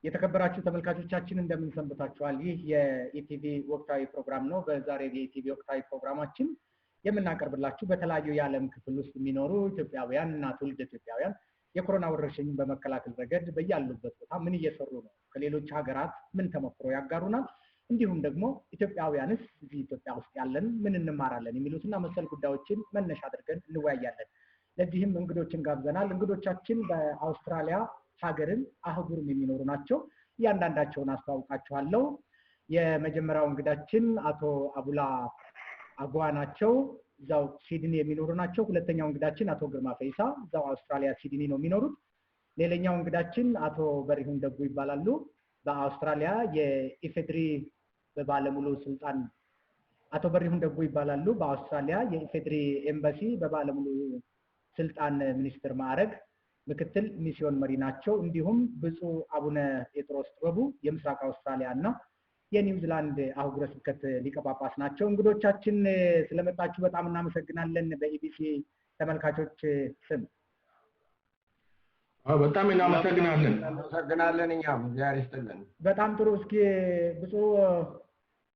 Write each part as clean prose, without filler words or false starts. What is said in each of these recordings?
የተከበራችሁ ተመልካቾቻችን እንደምን ሰንብታችኋል? ይህ የኢቲቪ ወቅታዊ ፕሮግራም ነው። በዛሬ የኢቲቪ ወቅታዊ ፕሮግራማችን የምናቀርብላችሁ በተለያዩ የዓለም ክፍል ውስጥ የሚኖሩ ኢትዮጵያውያን እና ትውልደ ኢትዮጵያውያን የኮሮና ወረርሽኝን በመከላከል ረገድ በያሉበት ቦታ ምን እየሰሩ ነው፣ ከሌሎች ሀገራት ምን ተሞክሮ ያጋሩናል፣ እንዲሁም ደግሞ ኢትዮጵያውያንስ እዚህ ኢትዮጵያ ውስጥ ያለን ምን እንማራለን የሚሉትና መሰል ጉዳዮችን መነሻ አድርገን እንወያያለን። ለዚህም እንግዶችን ጋብዘናል። እንግዶቻችን በአውስትራሊያ ሀገርን አህጉርም የሚኖሩ ናቸው። እያንዳንዳቸውን አስተዋውቃችኋለሁ። የመጀመሪያው እንግዳችን አቶ አቡላ አጓ ናቸው። እዛው ሲድኒ የሚኖሩ ናቸው። ሁለተኛው እንግዳችን አቶ ግርማ ፈይሳ እዛው አውስትራሊያ ሲድኒ ነው የሚኖሩት። ሌላኛው እንግዳችን አቶ በሪሁን ደጉ ይባላሉ። በአውስትራሊያ የኢፌድሪ በባለሙሉ ስልጣን አቶ በሪሁን ደጉ ይባላሉ። በአውስትራሊያ የኢፌድሪ ኤምባሲ በባለሙሉ ስልጣን ሚኒስትር ማዕረግ ምክትል ሚስዮን መሪ ናቸው። እንዲሁም ብፁዕ አቡነ ጴጥሮስ ጥበቡ የምስራቅ አውስትራሊያ እና የኒውዚላንድ አህጉረ ስብከት ሊቀ ጳጳስ ናቸው። እንግዶቻችን ስለመጣችሁ በጣም እናመሰግናለን። በኢቢሲ ተመልካቾች ስም በጣም እናመሰግናለን። እኛም እግዚአብሔር ይስጥልን። በጣም ጥሩ። እስኪ ብፁዕ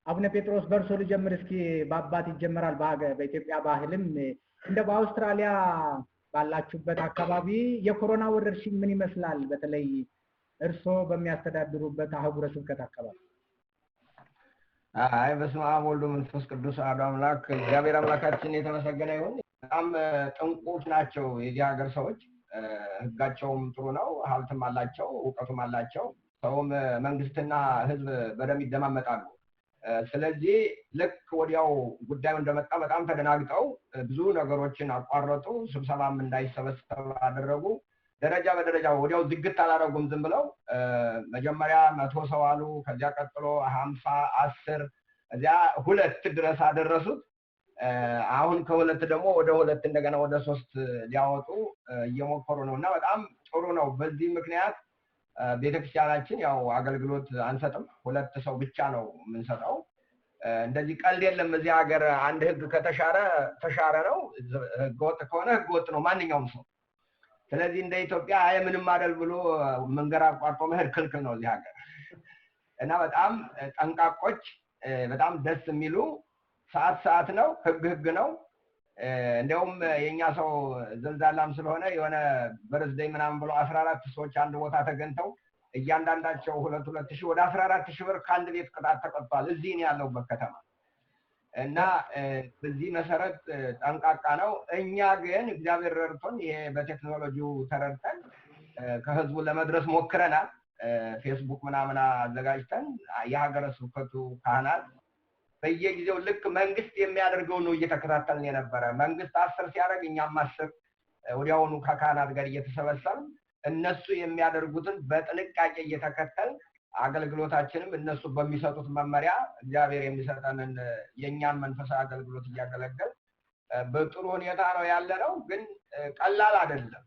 አቡነ ጴጥሮስ በርሶ ልጀምር። እስኪ በአባት ይጀመራል። በኢትዮጵያ ባህልም እንደ በአውስትራሊያ ባላችሁበት አካባቢ የኮሮና ወረርሽኝ ምን ይመስላል? በተለይ እርሶ በሚያስተዳድሩበት አህጉረ ስብከት አካባቢ። በስመ አብ ወወልድ ወመንፈስ ቅዱስ አሐዱ አምላክ። እግዚአብሔር አምላካችን የተመሰገነ ይሁን። በጣም ጥንቁቅ ናቸው የዚህ ሀገር ሰዎች። ህጋቸውም ጥሩ ነው፣ ሀብትም አላቸው፣ እውቀቱም አላቸው። ሰውም መንግስትና ህዝብ በደንብ ይደማመጣሉ። ስለዚህ ልክ ወዲያው ጉዳዩ እንደመጣ በጣም ተደናግጠው ብዙ ነገሮችን አቋረጡ። ስብሰባም እንዳይሰበሰብ አደረጉ። ደረጃ በደረጃ ወዲያው ዝግት አላደረጉም። ዝም ብለው መጀመሪያ 100 ሰው አሉ። ከዚያ ቀጥሎ 50፣ 10 እዚያ 2 ድረስ አደረሱት። አሁን ከ2 ደግሞ ወደ 2 እንደገና ወደ 3 ሊያወጡ እየሞከሩ ነው እና በጣም ጥሩ ነው። በዚህ ምክንያት ቤተክርስቲያናችን ያው አገልግሎት አንሰጥም። 2 ሰው ብቻ ነው የምንሰጠው። እንደዚህ ቀልድ የለም። እዚህ ሀገር አንድ ህግ ከተሻረ ተሻረ ነው። ህገወጥ ከሆነ ህገወጥ ነው ማንኛውም ሰው። ስለዚህ እንደ ኢትዮጵያ ምንም አይደል ብሎ መንገድ አቋርጦ መሄድ ክልክል ነው እዚህ ሀገር እና በጣም ጠንቃቆች፣ በጣም ደስ የሚሉ ሰዓት ነው። ህግ ነው። እንደውም የኛ ሰው ዘልዛላም ስለሆነ የሆነ በርዝዴይ ምናምን ብሎ 14 ሰዎች አንድ ቦታ ተገንተው እያንዳንዳቸው 2,000 ወደ 14,000 ብር ከአንድ ቤት ቅጣት ተቀጥቷል። እዚህ ነው ያለውበት ከተማ እና በዚህ መሰረት ጠንቃቃ ነው። እኛ ግን እግዚአብሔር ረድቶን ይሄ በቴክኖሎጂው ተረድተን ከህዝቡ ለመድረስ ሞክረናል። ፌስቡክ ምናምን አዘጋጅተን የሀገረ ስብከቱ ካህናት በየጊዜው ልክ መንግስት የሚያደርገው ነው እየተከታተልን የነበረ። መንግስት 10 ሲያደርግ እኛም 10 ወዲያውኑ ከካህናት ጋር እየተሰበሰብን እነሱ የሚያደርጉትን በጥንቃቄ እየተከተልን አገልግሎታችንም እነሱ በሚሰጡት መመሪያ እግዚአብሔር የሚሰጠንን የኛን መንፈሳዊ አገልግሎት እያገለገል በጥሩ ሁኔታ ነው ያለነው። ግን ቀላል አይደለም።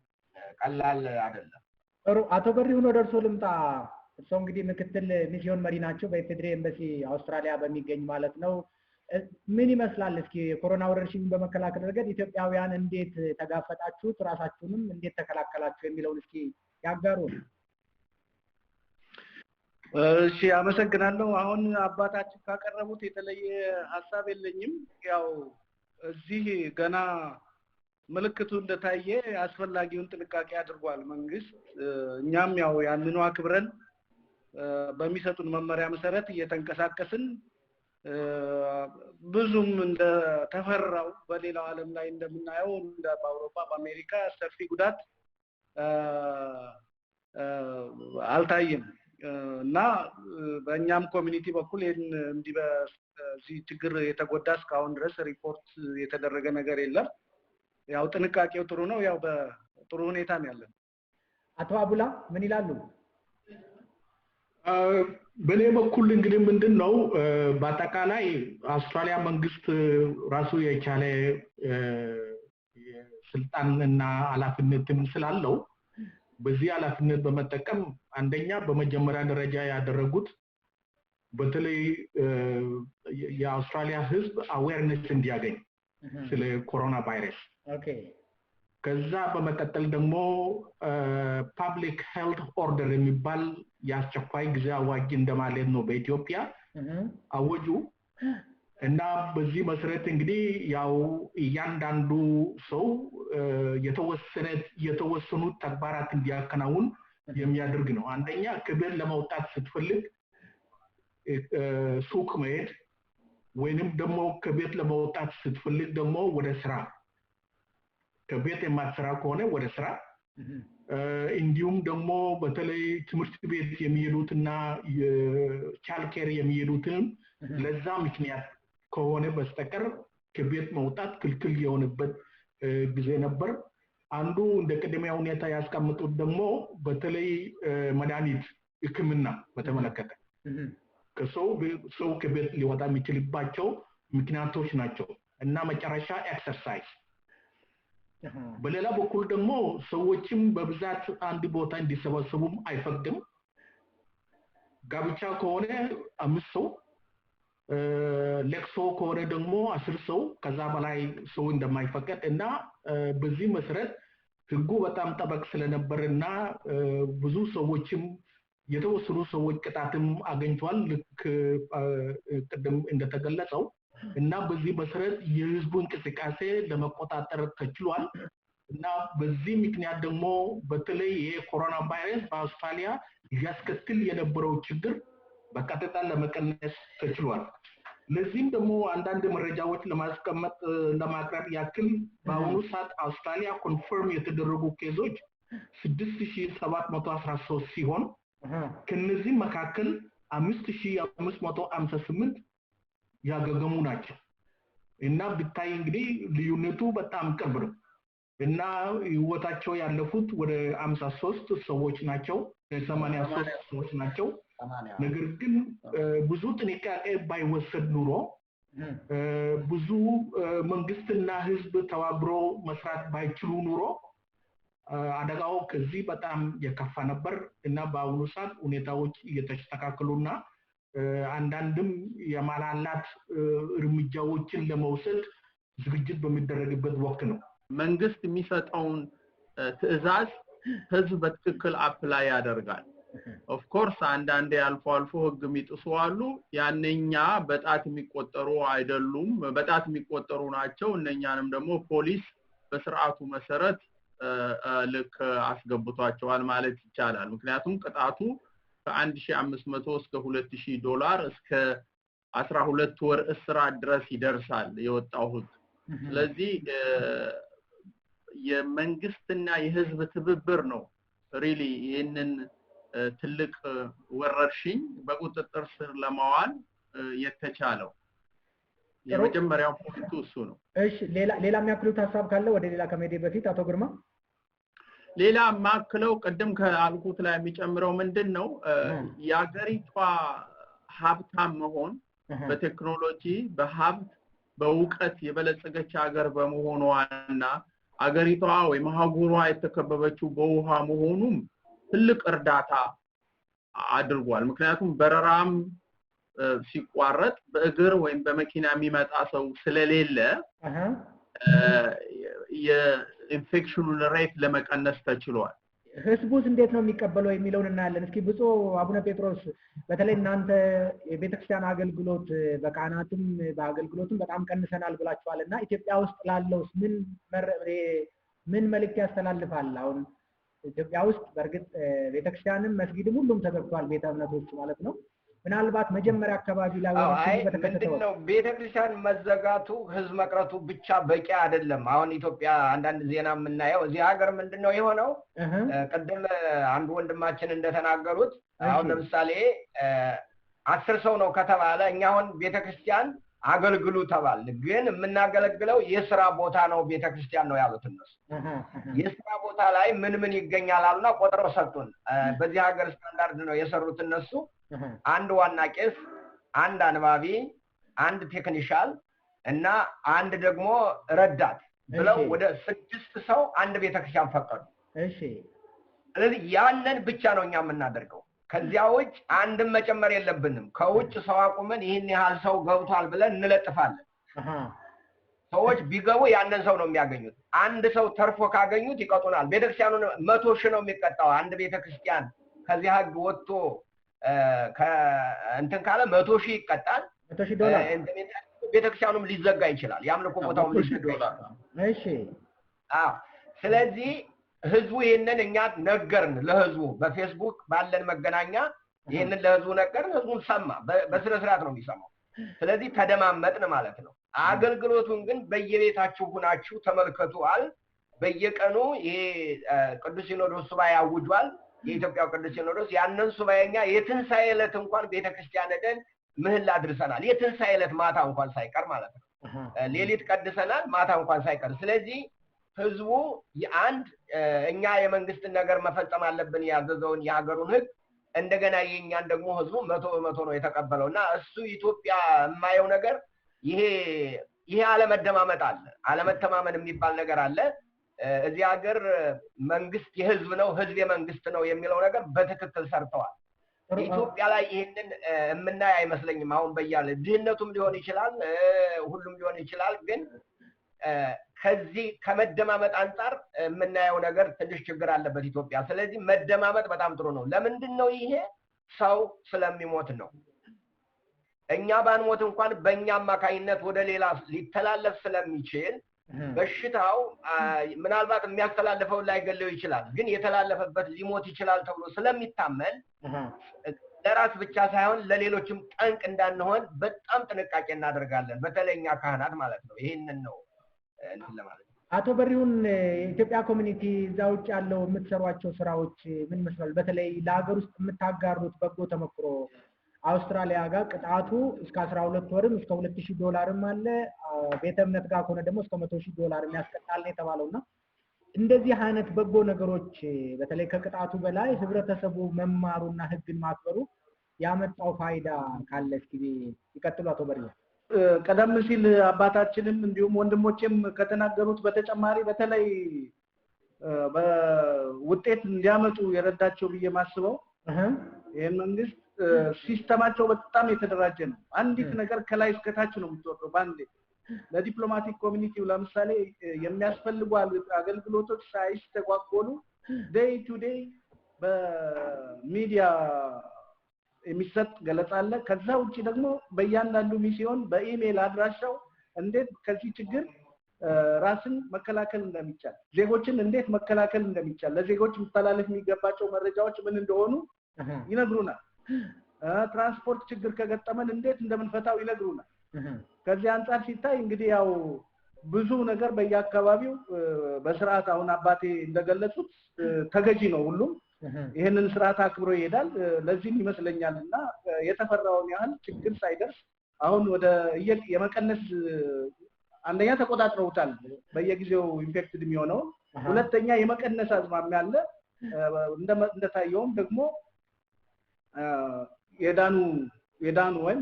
ጥሩ። አቶ በሪሁን ወደ እርሶ ልምጣ። እርሶ እንግዲህ ምክትል ሚስዮን መሪ ናቸው በኢፌድሪ ኤምባሲ አውስትራሊያ በሚገኝ ማለት ነው። ምን ይመስላል? እስኪ የኮሮና ወረርሽኝ በመከላከል ረገድ ኢትዮጵያውያን እንዴት ተጋፈጣችሁት፣ ራሳችሁንም እንዴት ተከላከላችሁ የሚለውን እስኪ ያጋሩን። እሺ፣ አመሰግናለሁ። አሁን አባታችን ካቀረቡት የተለየ ሀሳብ የለኝም። ያው እዚህ ገና ምልክቱ እንደታየ አስፈላጊውን ጥንቃቄ አድርጓል መንግስት። እኛም ያው ያንኑ አክብረን በሚሰጡን መመሪያ መሰረት እየተንቀሳቀስን ብዙም እንደተፈራው በሌላው ዓለም ላይ እንደምናየው እንደ በአውሮፓ በአሜሪካ ሰፊ ጉዳት አልታየም እና በእኛም ኮሚኒቲ በኩል እንዲህ በዚህ ችግር የተጎዳ እስካሁን ድረስ ሪፖርት የተደረገ ነገር የለም። ያው ጥንቃቄው ጥሩ ነው። ያው በጥሩ ሁኔታ ነው ያለን። አቶ አቡላ ምን ይላሉ? በኔ በኩል እንግዲህ ምንድነው በአጠቃላይ አውስትራሊያ መንግስት ራሱ የቻለ ስልጣንና ኃላፊነትም ስላለው በዚህ ኃላፊነት በመጠቀም አንደኛ በመጀመሪያ ደረጃ ያደረጉት በተለይ የአውስትራሊያ ህዝብ አዌርነስ እንዲያገኝ ስለ ኮሮና ቫይረስ ከዛ በመቀጠል ደግሞ ፐብሊክ ሄልት ኦርደር የሚባል ያስቸኳይ ጊዜ አዋጅ እንደማለት ነው በኢትዮጵያ አወጁ እና በዚህ መሰረት እንግዲህ ያው እያንዳንዱ ሰው የተወሰኑ ተግባራት እንዲያከናውን የሚያደርግ ነው አንደኛ ከቤት ለመውጣት ስትፈልግ ሱቅ መሄድ ወይንም ደግሞ ከቤት ለመውጣት ስትፈልግ ደግሞ ወደ ስራ ከቤት የማትሰራ ከሆነ ወደ ስራ እንዲሁም ደግሞ በተለይ ትምህርት ቤት የሚሄዱትና የቻልኬር የሚሄዱትን ለዛ ምክንያት ከሆነ በስተቀር ከቤት መውጣት ክልክል የሆነበት ጊዜ ነበር አንዱ እንደ ቅድሚያ ሁኔታ ያስቀምጡት ደግሞ በተለይ መድኃኒት ህክምና በተመለከተ ከሰው ከቤት ሊወጣ የሚችልባቸው ምክንያቶች ናቸው እና መጨረሻ ኤክሰርሳይዝ በሌላ በኩል ደግሞ ሰዎችም በብዛት አንድ ቦታ እንዲሰበሰቡም አይፈቅድም ጋብቻ ከሆነ 5 ሰው ለቅሶ ከሆነ ደግሞ 10 ሰው ከዛ በላይ ሰው እንደማይፈቀድ እና በዚህ መሰረት ህጉ በጣም ጠበቅ ስለነበርና ብዙ ሰዎችም የተወሰኑ ሰዎች ቅጣትም አገኝቷል ልክ ቀደም እንደተገለጸው እና በዚህ መሰረት የህዝቡ እንቅስቃሴ ለመቆጣጠር ተችሏል እና በዚህ ምክንያት ደግሞ በተለይ የኮሮና ቫይረስ በአውስትራሊያ ያስከትል የነበረው ችግር በቀጥታ ለመቀነስ ተችሏል ለዚህም ደግሞ አንዳንድ መረጃዎች ለማቅረብ ያክል በአሁኑ ሰዓት አውስትራሊያ ኮንፈርም የተደረጉ ኬዞች 6713 ሲሆን ከነዚህ መካከል 5558 ያገገሙ ናቸው እና ብታይ እንግዲህ ልዩነቱ በጣም ቅርብ ነው እና ህይወታቸው ያለፉት ወደ 53 ሰዎች ናቸው 83 ሰዎች ናቸው ነገር ግን ብዙ ጥንቃቄ ባይወሰድ ኑሮ ብዙ መንግስትና ህዝብ ተባብሮ መስራት ባይችሉ ኑሮ አደጋው ከዚህ በጣም የከፋ ነበር እና በአሁኑ ሰዓት ሁኔታዎች እየተስተካከሉና አንዳንድም የማላላት እርምጃዎችን ለመውሰድ ዝግጅት በሚደረግበት ወቅት ነው መንግስት የሚሰጠውን ትዕዛዝ ህዝብ በትክክል አፕላይ ያደርጋል ኦፍ ኮርስ አንዳንዴ አልፎ ህግ የሚጥሱ አሉ ያንኛ በጣት የሚቆጠሩ አይደሉም በጣት የሚቆጠሩ ናቸው እነኛንም ደግሞ ፖሊስ በስርዓቱ መሰረት ልክ አስገብቷቸዋል ማለት ይቻላል ምክንያቱም ቅጣቱ ከ1500 እስከ $2000 እስከ 12 ወር እስራት ድረስ ይደርሳል የወጣው ህግ ስለዚህ የመንግስትና የህዝብ ትብብር ነው ሪሊ ይሄንን ትልቅ ወረርሽኝ በቁጥጥር ስር ለማዋል የተቻለው የመጀመሪያው ፖይንቱ እሱ ነው እሺ ሌላ የሚያክሉት ሐሳብ ካለ ወደ ሌላ ከመሄድ በፊት አቶ ግርማ ሌላ ማክለው ቀደም ከአልኩት ላይ የሚጨምረው ምንድነው ያገሪቷ ሀብታም መሆን በቴክኖሎጂ በሀብት በእውቀት የበለጸገች ሀገር በመሆኗና አገሪቷ ወይ ማህጉሯ የተከበበችው በውሃ መሆኑም ትልቅ እርዳታ አድርጓል ምክንያቱም በረራም ሲቋረጥ በእግር ወይም በመኪና የሚመጣ ሰው ስለሌለ የኢንፌክሽኑን ሬት ለመቀነስ ተችሏል ህዝቡስ እንዴት ነው የሚቀበለው የሚለውን እናያለን እስኪ ብፁዕ አቡነ ጴጥሮስ በተለይ እናንተ የቤተክርስቲያን አገልግሎት በቃናትም በአገልግሎትም በጣም ቀንሰናል ብላችኋልና ኢትዮጵያ ውስጥ ላለውስ ምን መልእክት ያስተላልፋል አሁን ኢትዮጵያ ውስጥ በርግጥ ቤተክርስቲያንም መስጊድም ሁሉም ተዘግቷል ቤተ እምነቶች ማለት ነው ምናልባት መጀመሪያ አካባቢ ላይ ምንድነው ቤተክርስቲያን መዘጋቱ ህዝብ መቅረቱ ብቻ በቂ አይደለም አሁን ኢትዮጵያ አንዳንድ ዜና የምናየው እዚህ ሀገር ምንድነው የሆነው ቀደም አንድ ወንድማችን እንደተናገሩት አሁን ለምሳሌ 10 ሰው ነው ከተባለ እኛ አሁን ቤተክርስቲያን አገልግሉ ተባል ግን የምናገለግለው የሥራ ቦታ ነው ቤተክርስቲያን ነው ያሉት እነሱ የሥራ ቦታ ላይ ምን ይገኛል አሉና ቆጥረው ሰጡን በዚህ ሀገር ስታንዳርድ ነው የሰሩት እነሱ አንድ ዋና ቄስ አንድ አንባቢ አንድ ቴክኒሻል እና አንድ ደግሞ ረዳት ብለው ወደ 6 ሰው አንድ ቤተክርስቲያን ፈቀዱ እሺ ስለዚህ ያንን ብቻ ነው እኛ የምናደርገው ከዚያውጭ አንድም መጨመር የለብንም ከውጭ ሰው አቁመን ይሄን ያህል ሰው ገብቷል ብለን እንለጥፋለን ሰዎች ቢገቡ ያንን ሰው ነው የሚያገኙት አንድ ሰው ተርፎ ካገኙት ይቀጡናል ቤተክርስቲያኑን 100 ሺህ ነው የሚቀጣው አንድ ቤተክርስቲያን ከዚህ ሀግ ወጥቶ እንትን ካለ 100 ሺህ ይቀጣል $100 ቤተክርስቲያኑም ሊዘጋ ይችላል ያምልኮ ቦታውም ሊዘጋ ይችላል እሺ ስለዚህ ህዝቡ ይሄንን እኛ ነገርን ለህዝቡ በፌስቡክ ባለን መገናኛ ይሄንን ለህዝቡ ነገርን ህዝቡን ሰማ በስነ ስርዓት ነው የሚሰማው ስለዚህ ተደማመጥን ማለት ነው አገልግሎቱን ግን በየቤታችሁ ሆናችሁ ተመልከቱአል በየቀኑ ይሄ ቅዱስ ሲኖዶስ ሱባኤ አውጇል የኢትዮጵያ ቅዱስ ሲኖዶስ ያንን ሱባኤኛ የትንሳኤ ዕለት እንኳን ቤተክርስቲያን ሄደን ምህላ አድርሰናል የትንሳኤ ዕለት ማታ እንኳን ሳይቀር ማለት ነው ሌሊት ቀድሰናል ማታ እንኳን ሳይቀር ስለዚህ ህዝቡ የአንድ እኛ የመንግስት ነገር መፈጸም አለብን ያዘዘውን የሀገሩን ህግ እንደገና የኛን ደግሞ ህዝቡ 100% ነው የተቀበለውና እሱ ኢትዮጵያ የማየው ነገር ይሄ አለመደማመጥ አለ አለመተማመን የሚባል ነገር አለ እዚህ ሀገር መንግስት የህዝብ ነው ህዝብ የመንግስት ነው የሚለው ነገር በትክክል ሰርተዋል ኢትዮጵያ ላይ ይሄንን የምናይ አይመስለኝም አሁን በያለ ድህነቱም ሊሆን ይችላል ሁሉም ሊሆን ይችላል ግን ከዚህ ከመደማመጥ አንፃር የምናየው ነገር ትንሽ ችግር አለበት ኢትዮጵያ ስለዚህ መደማመጥ በጣም ጥሩ ነው ለምንድነው ይሄ ሰው ስለሚሞት ነው እኛ ባንሞት እንኳን በእኛ አማካይነት ወደ ሌላ ሊተላለፍ ስለሚችል በሽታው ምናልባት የሚያስተላልፈው ላይ ገለው ይችላል ግን የተላለፈበት ሊሞት ይችላል ተብሎ ስለሚታመን ለራስ ብቻ ሳይሆን ለሌሎችም ጠንቅ እንዳንሆን በጣም ጥንቃቄ እናደርጋለን በተለይኛ ካህናት ማለት ነው ይሄንን ነው እንትን ለማለት አቶ በሪውን የኢትዮጵያ ኮሚኒቲ ዛውጭ ያለው የምትሰሯቸው ስራዎች ምን መስላል በተለይ ለሀገር ውስጥ የምታጋሩት በጎ ተመክሮ አውስትራሊያ ጋር ቅጣቱ እስከ 12 ወርም እስከ $2000 አለ ቤተ እምነት ጋር ሆነ ደግሞ እስከ $100,000 ያስቀጣል ነው የተባለውና እንደዚህ አይነት በጎ ነገሮች በተለይ ከቅጣቱ በላይ ህብረተሰቡ መማሩና ህግን ማክበሩ ያመጣው ፋይዳ ካለ እስኪ ይቀጥሉ አቶ በሪው ቀደም ሲል አባታችንም እንዲሁም ወንድሞቼም ከተናገሩት በተጨማሪ በተለይ በውጤት እንዲያመጡ የረዳቸው ብዬ ማስበው ይሄን መንግስት ሲስተማቸው በጣም የተደራጀ ነው አንዲት ነገር ከላይ እስከ ታች ነው የምትወርደው ባንዴ ለዲፕሎማቲክ ኮሚኒቲው ለምሳሌ የሚያስፈልጉ አገልግሎቶች ሳይስተጓጎሉ ዴይ ቱ ዴይ በሚዲያ የሚሰጥ ገለጻ አለ ከዛ ውጪ ደግሞ በእያንዳንዱ ሚስዮን በኢሜል አድራሻው እንዴት ከዚህ ችግር ራስን መከላከል እንደሚቻል ዜጎችን እንዴት መከላከል እንደሚቻል ለዜጎች መተላለፍ የሚገባቸው መረጃዎች ምን እንደሆኑ ይነግሩናል ትራንስፖርት ችግር ከገጠመን እንዴት እንደምንፈታው ይነግሩናል ከዚህ አንፃር ሲታይ እንግዲህ ያው ብዙ ነገር በየአካባቢው በስርዓት አሁን አባቴ እንደገለጹት ተገጂ ነው ሁሉም ይሄንን ስርዓት አክብሮ ይሄዳል ለዚህም ይመስለኛልና የተፈራውን ያህል ችግር ሳይደርስ አሁን ወደ የመቀነስ አንደኛ ተቆጣጥረውታል በየጊዜው ኢንፌክትድ የሚሆነው ሁለተኛ የመቀነስ አዝማሚያ አለ እንደታየውም ደግሞ የዳኑ ወይም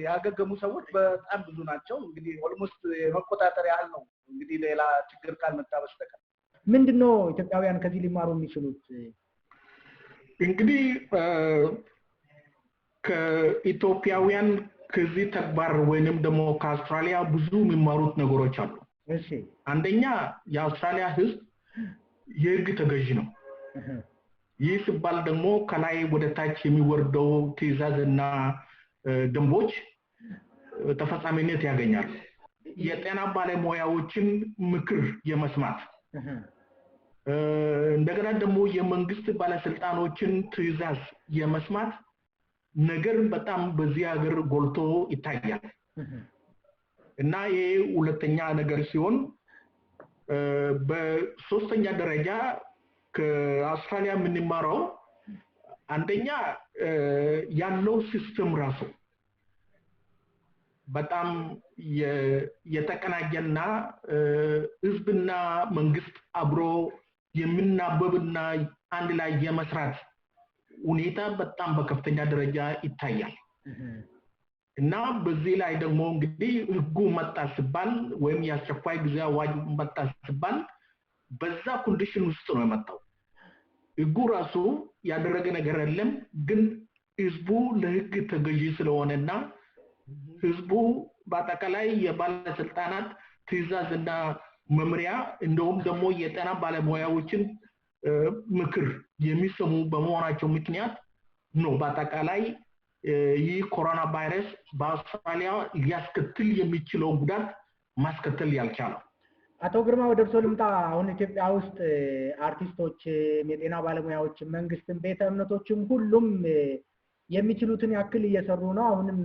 ያገገሙ ሰዎች በጣም ብዙ ናቸው እንግዲህ ኦልሞስት የመቆጣጠር ያህል ነው እንግዲህ ሌላ ችግር ካልመጣ በስተቀር ምንድነው ኢትዮጵያውያን ከዚህ ሊማሩ የሚችሉት እንግዲህ ከኢትዮጵያውያን ከዚህ ተግባር ወይንም ደግሞ ከአውስትራሊያ ብዙ የሚማሩት ነገሮች አሉ እሺ አንደኛ የአውስትራሊያ ህዝብ የህግ ተገዢ ነው ይህ ሲባል ደግሞ ከላይ ወደ ታች የሚወርደው ትዕዛዝና ደንቦች ተፈጻሚነት ያገኛል የጤና ባለሙያዎችን ምክር የመስማት እንደገና ደግሞ የመንግስት ባለስልጣኖችን ትዕዛዝ የመስማት ነገር በጣም በዚህ ሀገር ጎልቶ ይታያል እና ይሄ ሁለተኛ ነገር ሲሆን በሶስተኛ ደረጃ ከአውስትራሊያ የምንማረው አንደኛ ያለው ሲስተም ራሱ በጣም የተቀናጀና ህዝብና መንግስት አብሮ የሚናበብና አንድ ላይ የመስራት ሁኔታ በጣም በከፍተኛ ደረጃ ይታያል እና በዚህ ላይ ደግሞ እንግዲህ ህጉ መጣ ሲባል ወይም ያስቸኳይ ጊዜ አዋጅ መጣ ሲባል በዛ ኮንዲሽን ውስጥ ነው የመጣው ህጉ ራሱ ያደረገ ነገር የለም ግን ህዝቡ ለህግ ተገዢ ስለሆነና ህዝቡ በአጠቃላይ የባለስልጣናት ትዕዛዝና መምሪያ እንደውም ደግሞ የጤና ባለሙያዎችን ምክር የሚሰሙ በመሆናቸው ምክንያት ነው በአጠቃላይ ይህ ኮሮና ቫይረስ በአውስትራሊያ ሊያስከትል የሚችለው ጉዳት ማስከተል ያልቻለው። አቶ ግርማ ወደ እርሶ ልምጣ። አሁን ኢትዮጵያ ውስጥ አርቲስቶች፣ የጤና ባለሙያዎች፣ መንግስትም ቤተ እምነቶችም ሁሉም የሚችሉትን ያክል እየሰሩ ነው አሁንም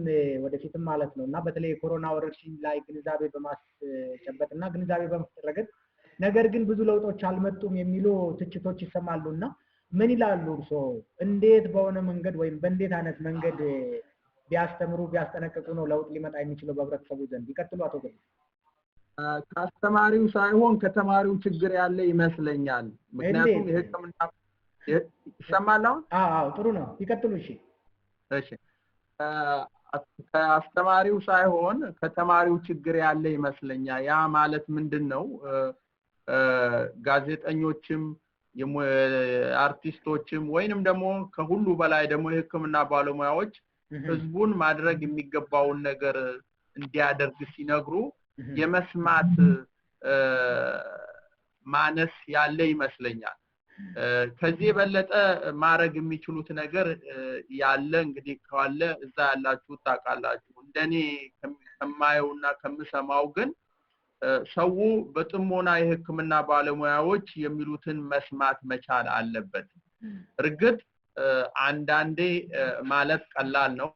ወደፊትም ማለት ነው እና በተለይ ኮሮና ወረርሽኝ ላይ ግንዛቤ በማስጨበጥና ግንዛቤ በመፍጠር ረገድ ነገር ግን ብዙ ለውጦች አልመጡም የሚሉ ትችቶች ይሰማሉና ምን ይላሉ እርሶ? እንዴት በሆነ መንገድ ወይም በእንዴት አይነት መንገድ ቢያስተምሩ ቢያስጠነቅቁ ነው ለውጥ ሊመጣ የሚችለው በህብረተሰቡ ዘንድ? ይቀጥሉ አቶ ግርማ። ከአስተማሪው ሳይሆን ከተማሪው ችግር ያለ ይመስለኛል። ምክንያቱም የህክምና ይሰማል አሁን? አዎ ጥሩ ነው፣ ይቀጥሉ። እሺ ከአስተማሪው ሳይሆን ከተማሪው ችግር ያለ ይመስለኛል። ያ ማለት ምንድነው? ጋዜጠኞችም አርቲስቶችም ወይንም ደግሞ ከሁሉ በላይ ደግሞ የህክምና ባለሙያዎች ህዝቡን ማድረግ የሚገባውን ነገር እንዲያደርግ ሲነግሩ የመስማት ማነስ ያለ ይመስለኛል። ከዚህ በለጠ ማድረግ የሚችሉት ነገር ያለ እንግዲህ ካለ እዛ ያላችሁ ታውቃላችሁ። እንደኔ ከማየውና ከምሰማው ግን ሰው በጥሞና የህክምና ባለሙያዎች የሚሉትን መስማት መቻል አለበት። እርግጥ አንዳንዴ ማለት ቀላል ነው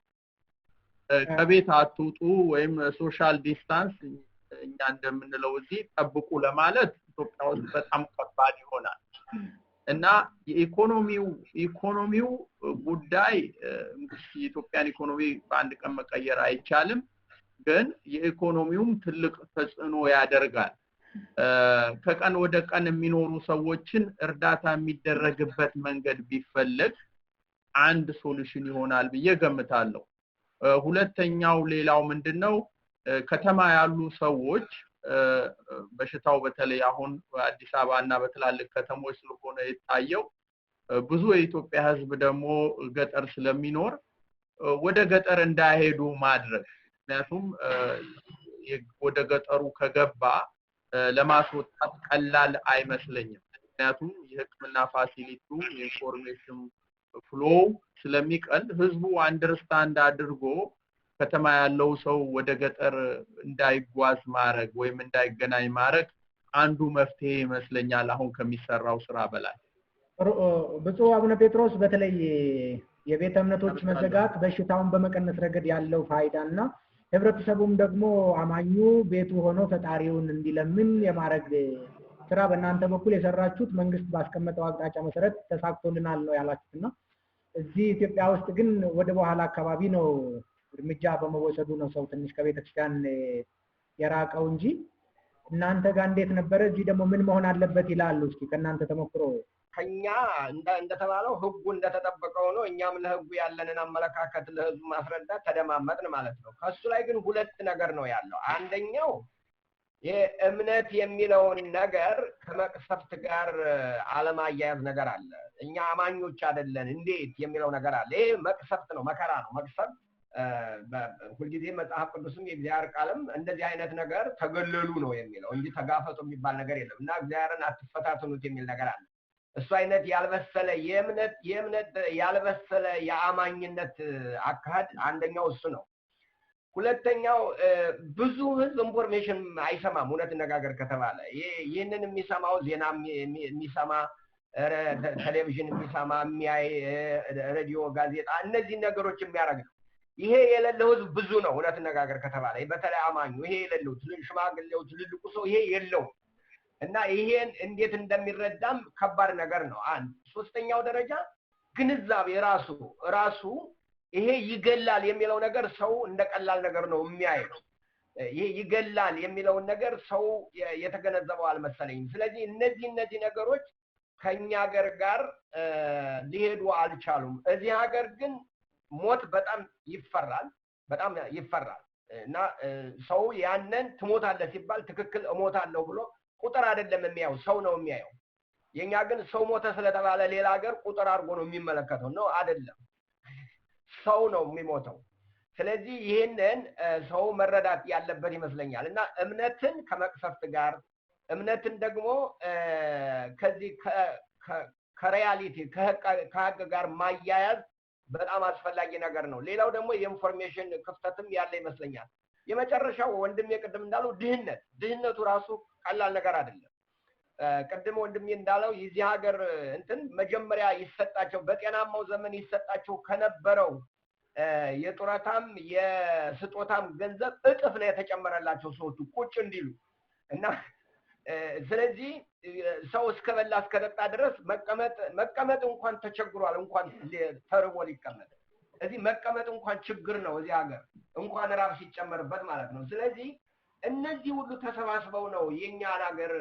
ከቤት አትውጡ ወይም ሶሻል ዲስታንስ እኛ እንደምንለው እዚህ ጠብቁ ለማለት ኢትዮጵያ ውስጥ በጣም ከባድ ይሆናል እና የኢኮኖሚው ጉዳይ የኢትዮጵያን ኢኮኖሚ በአንድ ቀን መቀየር አይቻልም፣ ግን የኢኮኖሚውም ትልቅ ተጽዕኖ ያደርጋል። ከቀን ወደ ቀን የሚኖሩ ሰዎችን እርዳታ የሚደረግበት መንገድ ቢፈልግ አንድ ሶሉሽን ይሆናል ብዬ ገምታለሁ። ሁለተኛው ሌላው ምንድነው? ከተማ ያሉ ሰዎች በሽታው በተለይ አሁን አዲስ አበባና በትላልቅ ከተሞች ስለሆነ የታየው ብዙ የኢትዮጵያ ህዝብ ደግሞ ገጠር ስለሚኖር ወደ ገጠር እንዳይሄዱ ማድረግ። ምክንያቱም ወደ ገጠሩ ከገባ ለማስወጣት ቀላል አይመስለኝም። ምክንያቱም የህክምና ፋሲሊቲው የኢንፎርሜሽን ፍሎ ስለሚቀል ህዝቡ አንደርስታንድ አድርጎ ከተማ ያለው ሰው ወደ ገጠር እንዳይጓዝ ማድረግ ወይም እንዳይገናኝ ማድረግ አንዱ መፍትሄ ይመስለኛል አሁን ከሚሰራው ስራ በላይ። ብፁዕ አቡነ ጴጥሮስ በተለይ የቤተ እምነቶች መዘጋት በሽታውን በመቀነስ ረገድ ያለው ፋይዳና ህብረተሰቡም ደግሞ አማኙ ቤቱ ሆኖ ፈጣሪውን እንዲለምን የማድረግ ስራ በእናንተ በኩል የሰራችሁት መንግስት ባስቀመጠው አቅጣጫ መሰረት ተሳክቶልናል ነው ያላችሁትና እዚህ ኢትዮጵያ ውስጥ ግን ወደ በኋላ አካባቢ ነው እርምጃ በመወሰዱ ነው ሰው ትንሽ ከቤተክርስቲያን የራቀው እንጂ እናንተ ጋር እንዴት ነበር? እዚህ ደግሞ ምን መሆን አለበት ይላሉ? እስኪ ከእናንተ ተሞክሮ። ከኛ እንደተባለው ህጉ እንደተጠበቀው ነው። እኛም ለህጉ ያለንን አመለካከት ለህዝቡ ማስረዳት ተደማመጥን ማለት ነው። ከሱ ላይ ግን ሁለት ነገር ነው ያለው። አንደኛው የእምነት የሚለውን ነገር ከመቅሰፍት ጋር አለማያያዝ ነገር አለ። እኛ አማኞች አይደለን እንዴት የሚለው ነገር አለ። ይሄ መቅሰፍት ነው፣ መከራ ነው። መቅሰፍት ሁልጊዜ መጽሐፍ ቅዱስም የእግዚአብሔር ቃልም እንደዚህ አይነት ነገር ተገለሉ ነው የሚለው እንጂ ተጋፈጡ የሚባል ነገር የለም እና እግዚአብሔርን አትፈታተኑት የሚል ነገር አለ። እሱ አይነት ያልበሰለ የእምነት ያልበሰለ የአማኝነት አካሄድ አንደኛው እሱ ነው። ሁለተኛው ብዙ ህዝብ ኢንፎርሜሽን አይሰማም። እውነት ነጋገር ከተባለ ይህንን የሚሰማው ዜና የሚሰማ ቴሌቪዥን የሚሰማ የሚያይ ሬዲዮ፣ ጋዜጣ እነዚህ ነገሮች የሚያደርግ ነው። ይሄ የሌለው ህዝብ ብዙ ነው። እውነት ነጋገር ከተባለ በተለይ አማኙ ይሄ የሌለው ሽማግሌው ትልልቁ ሰው ይሄ የለው እና ይሄን እንዴት እንደሚረዳም ከባድ ነገር ነው። አንድ ሶስተኛው ደረጃ ግንዛቤ ራሱ ይሄ ይገላል የሚለው ነገር ሰው እንደቀላል ነገር ነው የሚያየው። ይሄ ይገላል የሚለውን ነገር ሰው የተገነዘበው አልመሰለኝም። ስለዚህ እነዚህ ነገሮች ከኛ ሀገር ጋር ሊሄዱ አልቻሉም። እዚህ ሀገር ግን ሞት በጣም ይፈራል እና ሰው ያንን ትሞታለህ ሲባል ትክክል እሞታለሁ ብሎ ቁጥር አይደለም የሚያየው፣ ሰው ነው የሚያየው። የኛ ግን ሰው ሞተ ስለተባለ ሌላ ሀገር ቁጥር አድርጎ ነው የሚመለከተው ነው አይደለም። ሰው ነው የሚሞተው። ስለዚህ ይሄንን ሰው መረዳት ያለበት ይመስለኛል እና እምነትን ከመቅሰፍት ጋር እምነትን ደግሞ ከዚህ ከሪያሊቲ ከሀቅ ጋር ማያያዝ በጣም አስፈላጊ ነገር ነው። ሌላው ደግሞ የኢንፎርሜሽን ክፍተትም ያለ ይመስለኛል። የመጨረሻው ወንድሜ ቅድም እንዳለው ድህነቱ ራሱ ቀላል ነገር አይደለም። ቅድም ወንድሜ እንዳለው የዚህ ሀገር እንትን መጀመሪያ ይሰጣቸው በጤናማው ዘመን ይሰጣቸው ከነበረው የጡረታም የስጦታም ገንዘብ እጥፍ ነው የተጨመረላቸው ሰዎቹ ቁጭ እንዲሉ እና ስለዚህ ሰው እስከበላ እስከጠጣ ድረስ መቀመጥ እንኳን ተቸግሯል። እንኳን ተርቦ ሊቀመጥ እዚህ መቀመጥ እንኳን ችግር ነው እዚህ ሀገር እንኳን ራብ ሲጨመርበት ማለት ነው። ስለዚህ እነዚህ ሁሉ ተሰባስበው ነው የኛን ሀገር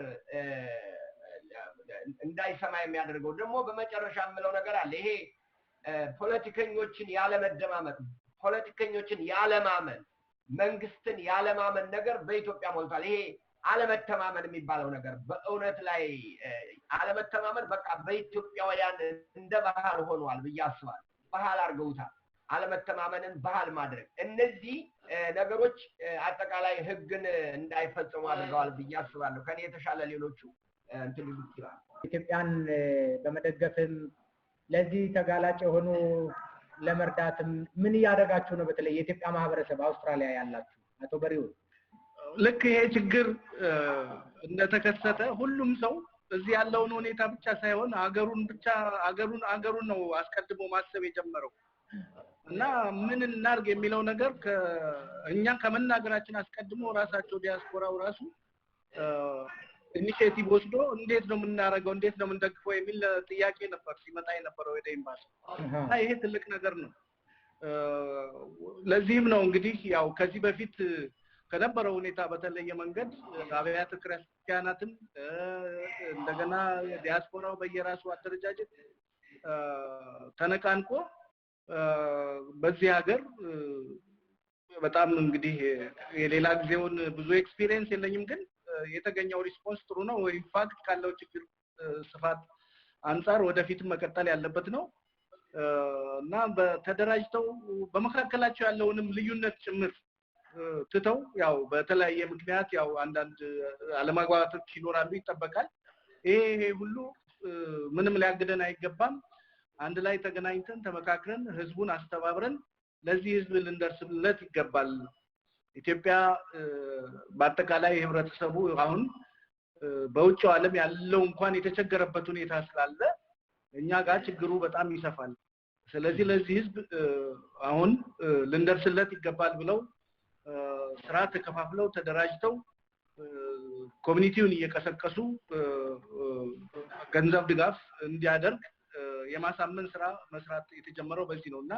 እንዳይሰማ የሚያደርገው። ደግሞ በመጨረሻ የምለው ነገር አለ። ይሄ ፖለቲከኞችን ያለመደማመጥ፣ ፖለቲከኞችን ያለማመን፣ መንግስትን ያለማመን ነገር በኢትዮጵያ ሞልቷል። ይሄ አለመተማመን የሚባለው ነገር በእውነት ላይ አለመተማመን በቃ በኢትዮጵያውያን እንደ ባህል ሆኗል ብዬ አስባለሁ። ባህል አድርገውታል አለመተማመንን ባህል ማድረግ። እነዚህ ነገሮች አጠቃላይ ህግን እንዳይፈጽሙ አድርገዋል ብዬ አስባለሁ። ከኔ የተሻለ ሌሎቹ እንትን ሊሉ ይችላሉ። ኢትዮጵያን በመደገፍም ለዚህ ተጋላጭ የሆኑ ለመርዳትም ምን እያደረጋችሁ ነው? በተለይ የኢትዮጵያ ማህበረሰብ አውስትራሊያ ያላችሁ አቶ በሪው። ልክ ይሄ ችግር እንደተከሰተ ሁሉም ሰው እዚህ ያለውን ሁኔታ ብቻ ሳይሆን አገሩን ነው አስቀድሞ ማሰብ የጀመረው እና ምን እናርግ የሚለው ነገር እኛ ከመናገራችን አስቀድሞ ራሳቸው ዲያስፖራው ራሱ ኢኒሼቲቭ ወስዶ እንዴት ነው የምናደርገው እንዴት ነው የምንደግፈው የሚል ጥያቄ ነበር ሲመጣ የነበረው ወደ ኤምባሲ እና ይሄ ትልቅ ነገር ነው። ለዚህም ነው እንግዲህ ያው ከዚህ በፊት ከነበረው ሁኔታ በተለየ መንገድ አብያተ ክርስቲያናትን እንደገና ዲያስፖራው በየራሱ አደረጃጀት ተነቃንቆ በዚህ ሀገር በጣም እንግዲህ የሌላ ጊዜውን ብዙ ኤክስፒሪየንስ የለኝም ግን የተገኘው ሪስፖንስ ጥሩ ነው። ኢንፋክት ካለው ችግር ስፋት አንፃር ወደፊትም መቀጠል ያለበት ነው እና በተደራጅተው በመካከላቸው ያለውንም ልዩነት ጭምር ትተው ያው በተለያየ ምክንያት ያው አንዳንድ አለማግባባቶች ይኖራሉ ይጠበቃል። ይሄ ሁሉ ምንም ሊያግደን አይገባም። አንድ ላይ ተገናኝተን ተመካክረን ህዝቡን አስተባብረን ለዚህ ህዝብ ልንደርስለት ይገባል። ኢትዮጵያ በአጠቃላይ ህብረተሰቡ አሁን በውጭው ዓለም ያለው እንኳን የተቸገረበት ሁኔታ ስላለ እኛ ጋር ችግሩ በጣም ይሰፋል። ስለዚህ ለዚህ ህዝብ አሁን ልንደርስለት ይገባል ብለው ስራ ተከፋፍለው ተደራጅተው ኮሚኒቲውን እየቀሰቀሱ ገንዘብ ድጋፍ እንዲያደርግ የማሳመን ስራ መስራት የተጀመረው በዚህ ነውና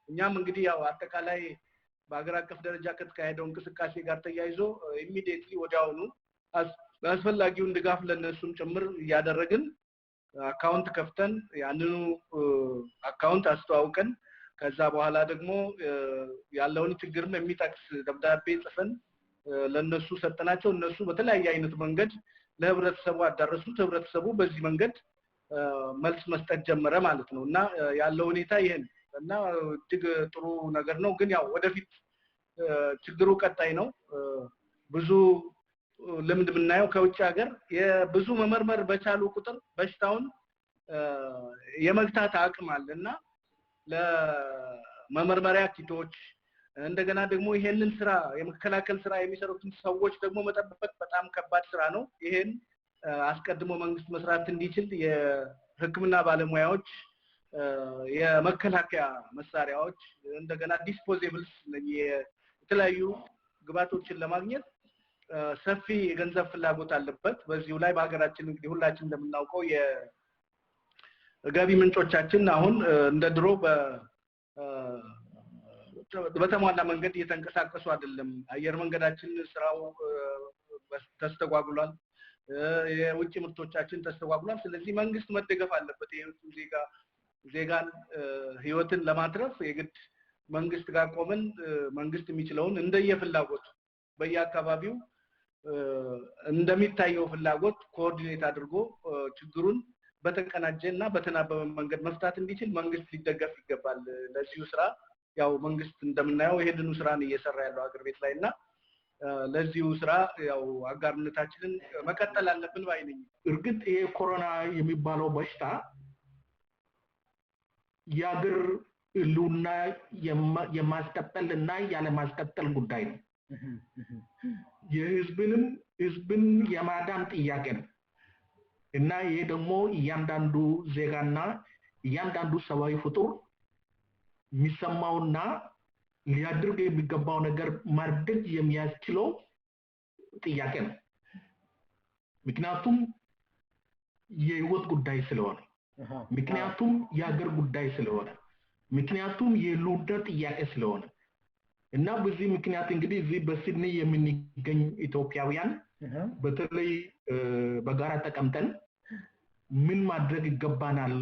እኛም እንግዲህ ያው አጠቃላይ በአገር አቀፍ ደረጃ ከተካሄደው እንቅስቃሴ ጋር ተያይዞ ኢሚዲየትሊ ወዲያውኑ አስፈላጊውን ድጋፍ ለነሱም ጭምር ያደረግን አካውንት ከፍተን ያንኑ አካውንት አስተዋውቀን ከዛ በኋላ ደግሞ ያለውን ችግርም የሚጠቅስ ደብዳቤ ጽፈን ለነሱ ሰጠናቸው። እነሱ በተለያየ አይነት መንገድ ለህብረተሰቡ አዳረሱት። ህብረተሰቡ በዚህ መንገድ መልስ መስጠት ጀመረ ማለት ነው እና ያለው ሁኔታ ይሄን እና እጅግ ጥሩ ነገር ነው። ግን ያው ወደፊት ችግሩ ቀጣይ ነው። ብዙ ልምድ የምናየው ከውጭ ሀገር የብዙ መመርመር በቻሉ ቁጥር በሽታውን የመግታት አቅም አለና ለመመርመሪያ ኪቶች እንደገና ደግሞ ይሄንን ስራ የመከላከል ስራ የሚሰሩትን ሰዎች ደግሞ መጠበቅ በጣም ከባድ ስራ ነው። ይሄን አስቀድሞ መንግስት መስራት እንዲችል የህክምና ባለሙያዎች የመከላከያ መሳሪያዎች እንደገና ዲስፖዜብልስ የተለያዩ ግባቶችን ለማግኘት ሰፊ የገንዘብ ፍላጎት አለበት። በዚሁ ላይ በሀገራችን እንግዲህ ሁላችን እንደምናውቀው የገቢ ምንጮቻችን አሁን እንደ ድሮ በተሟላ መንገድ እየተንቀሳቀሱ አይደለም። አየር መንገዳችን ስራው ተስተጓጉሏል። የውጭ ምርቶቻችን ተስተጓጉሏል። ስለዚህ መንግስት መደገፍ አለበት። የውጭ ዜጋን ህይወትን ለማትረፍ የግድ መንግስት ጋር ቆመን መንግስት የሚችለውን እንደየፍላጎት በየአካባቢው እንደሚታየው ፍላጎት ኮኦርዲኔት አድርጎ ችግሩን በተቀናጀና በተናበበ መንገድ መፍታት እንዲችል መንግስት ሊደገፍ ይገባል ለዚሁ ስራ ያው መንግስት እንደምናየው ይሄንን ስራን እየሰራ ያለው አገር ቤት ላይና ለዚሁ ስራ ያው አጋርነታችንን መቀጠል አለብን ባይ ነኝ። እርግጥ ይሄ ኮሮና የሚባለው በሽታ የአገር ህልውና የማስቀጠልና ያለ ማስቀጠል ጉዳይ ነው። ህዝብን የማዳን ጥያቄ ነው እና ይሄ ደግሞ እያንዳንዱ ዜጋና እያንዳንዱ ሰብአዊ ፍጡር የሚሰማውና ሊያድርግ የሚገባው ነገር ማድረግ የሚያስችለው ጥያቄ ነው። ምክንያቱም የህይወት ጉዳይ ስለሆነ፣ ምክንያቱም የሀገር ጉዳይ ስለሆነ፣ ምክንያቱም የህልውና ጥያቄ ስለሆነ እና በዚህ ምክንያት እንግዲህ እዚህ በሲድኒ የምንገኝ ኢትዮጵያውያን በተለይ በጋራ ተቀምጠን ምን ማድረግ ይገባናል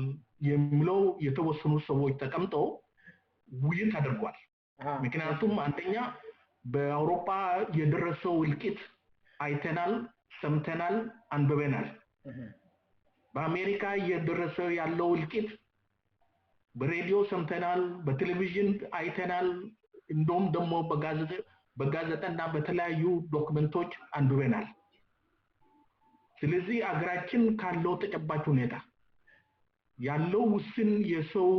የሚለው የተወሰኑ ሰዎች ተቀምጠው ውይይት አድርጓል። ምክንያቱም አንደኛ በአውሮፓ የደረሰው እልቂት አይተናል፣ ሰምተናል፣ አንብበናል። በአሜሪካ የደረሰው ያለው እልቂት በሬዲዮ ሰምተናል፣ በቴሌቪዥን አይተናል፣ እንደውም ደግሞ በጋዜጣና በተለያዩ ዶክመንቶች አንብበናል። ስለዚህ አገራችን ካለው ተጨባጭ ሁኔታ ያለው ውስን የሰው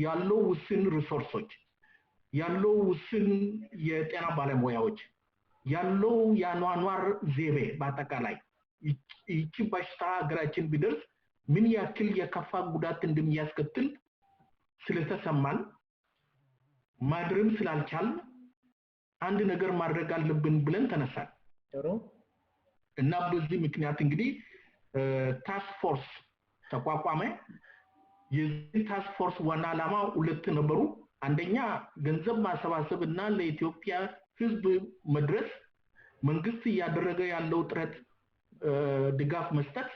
ያለው ውስን ሪሶርሶች ያለው ውስን የጤና ባለሙያዎች ያለው ያኗኗር ዘይቤ በአጠቃላይ ይቺ በሽታ አገራችን ቢደርስ ምን ያክል የከፋ ጉዳት እንደሚያስከትል ስለተሰማን ማድረም ስላልቻል አንድ ነገር ማድረግ አለብን ብለን ተነሳን። እና በዚህ ምክንያት እንግዲህ ታስክ ፎርስ ተቋቋመ። የዚህ ታስክ ፎርስ ዋና ዓላማ ሁለት ነበሩ። አንደኛ ገንዘብ ማሰባሰብና ለኢትዮጵያ ህዝብ መድረስ መንግስት ያደረገ ያለው ጥረት ድጋፍ መስጠት፣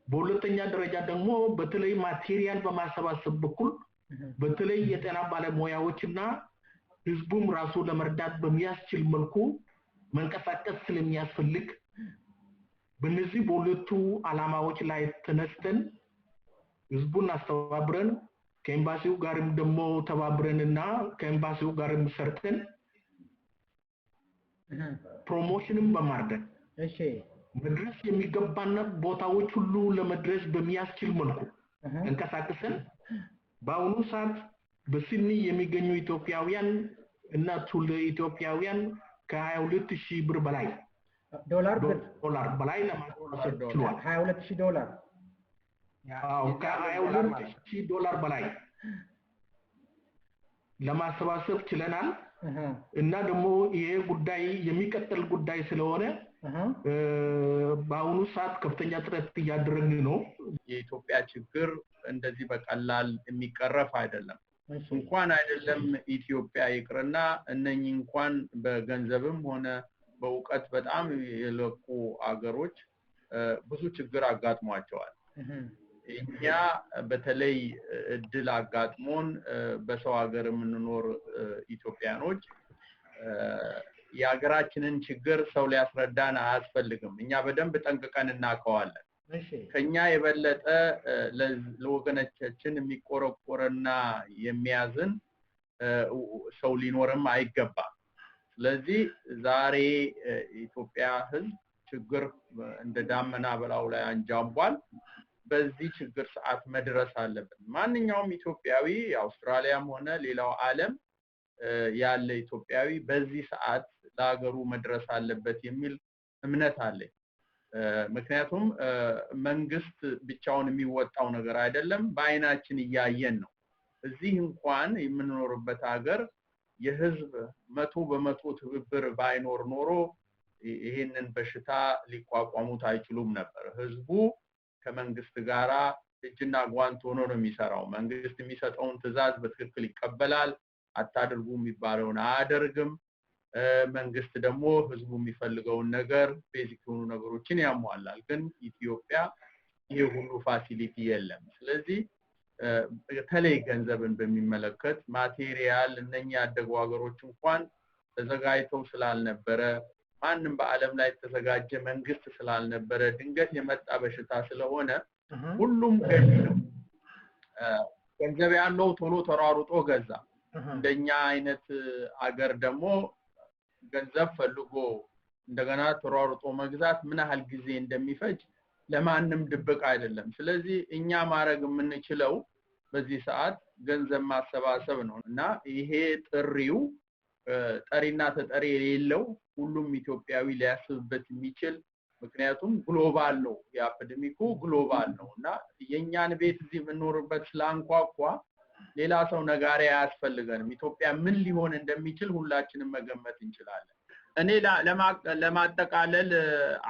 በሁለተኛ ደረጃ ደግሞ በተለይ ማቴሪያል በማሰባሰብ በኩል በተለይ የጤና ባለሙያዎችና ህዝቡም ራሱ ለመርዳት በሚያስችል መልኩ መንቀሳቀስ ስለሚያስፈልግ በእነዚህ በሁለቱ ዓላማዎች ላይ ተነስተን ህዝቡን አስተባብረን ከኤምባሲው ጋርም ደግሞ ተባብረንና ከኤምባሲው ጋርም ሰርተን ፕሮሞሽንም በማድረግ መድረስ የሚገባን ቦታዎች ሁሉ ለመድረስ በሚያስችል መልኩ እንቀሳቀሰን በአሁኑ ሰዓት በሲድኒ የሚገኙ ኢትዮጵያውያን እና ትውልደ ኢትዮጵያውያን ከ22,000 ብር በላይ ዶላር በላይ ለማሰባሰብ ችሏል። 22,000 ዶላር ከ22,000 ዶላር በላይ ለማሰባሰብ ችለናል። እና ደግሞ ይሄ ጉዳይ የሚቀጥል ጉዳይ ስለሆነ በአሁኑ ሰዓት ከፍተኛ ጥረት እያደረግን ነው። የኢትዮጵያ ችግር እንደዚህ በቀላል የሚቀረፍ አይደለም። እንኳን አይደለም ኢትዮጵያ ይቅርና እነኚህ እንኳን በገንዘብም ሆነ በእውቀት በጣም የለቁ አገሮች ብዙ ችግር አጋጥሟቸዋል። እኛ በተለይ እድል አጋጥሞን በሰው ሀገር የምንኖር ኢትዮጵያኖች የሀገራችንን ችግር ሰው ሊያስረዳን አያስፈልግም። እኛ በደንብ ጠንቅቀን እናውቀዋለን። ከኛ የበለጠ ለወገኖቻችን የሚቆረቆርና የሚያዝን ሰው ሊኖርም አይገባም። ስለዚህ ዛሬ ኢትዮጵያ ህዝብ ችግር እንደ ዳመና በላው ላይ አንጃምቧል። በዚህ ችግር ሰዓት መድረስ አለበት። ማንኛውም ኢትዮጵያዊ አውስትራሊያም ሆነ ሌላው ዓለም ያለ ኢትዮጵያዊ በዚህ ሰዓት ለሀገሩ መድረስ አለበት የሚል እምነት አለኝ። ምክንያቱም መንግስት ብቻውን የሚወጣው ነገር አይደለም፣ በአይናችን እያየን ነው። እዚህ እንኳን የምንኖርበት ሀገር የህዝብ 100% ትብብር ባይኖር ኖሮ ይሄንን በሽታ ሊቋቋሙት አይችሉም ነበር። ህዝቡ ከመንግስት ጋራ እጅና ጓንት ሆኖ ነው የሚሰራው። መንግስት የሚሰጠውን ትዕዛዝ በትክክል ይቀበላል፣ አታድርጉ የሚባለውን አያደርግም። መንግስት ደግሞ ህዝቡ የሚፈልገውን ነገር ቤዚክ የሆኑ ነገሮችን ያሟላል። ግን ኢትዮጵያ ይሄ ሁሉ ፋሲሊቲ የለም። ስለዚህ በተለይ ገንዘብን በሚመለከት ማቴሪያል እነኛ ያደጉ ሀገሮች እንኳን ተዘጋጅተው ስላልነበረ ማንም በአለም ላይ ተዘጋጀ መንግስት ስላልነበረ ድንገት የመጣ በሽታ ስለሆነ ሁሉም ገንዘብ ያለው ቶሎ ተሯሩጦ ገዛ። እንደኛ አይነት አገር ደግሞ ገንዘብ ፈልጎ እንደገና ተሯሩጦ መግዛት ምን ያህል ጊዜ እንደሚፈጅ ለማንም ድብቅ አይደለም። ስለዚህ እኛ ማድረግ የምንችለው በዚህ ሰዓት ገንዘብ ማሰባሰብ ነው እና ይሄ ጥሪው ጠሪና ተጠሪ የሌለው ሁሉም ኢትዮጵያዊ ሊያስብበት የሚችል ምክንያቱም ግሎባል ነው የአፒደሚኩ ግሎባል ነው እና የኛን ቤት እዚህ የምንኖርበት ስላንኳኳ ሌላ ሰው ነጋሪ አያስፈልገንም። ኢትዮጵያ ምን ሊሆን እንደሚችል ሁላችንም መገመት እንችላለን። እኔ ለማጠቃለል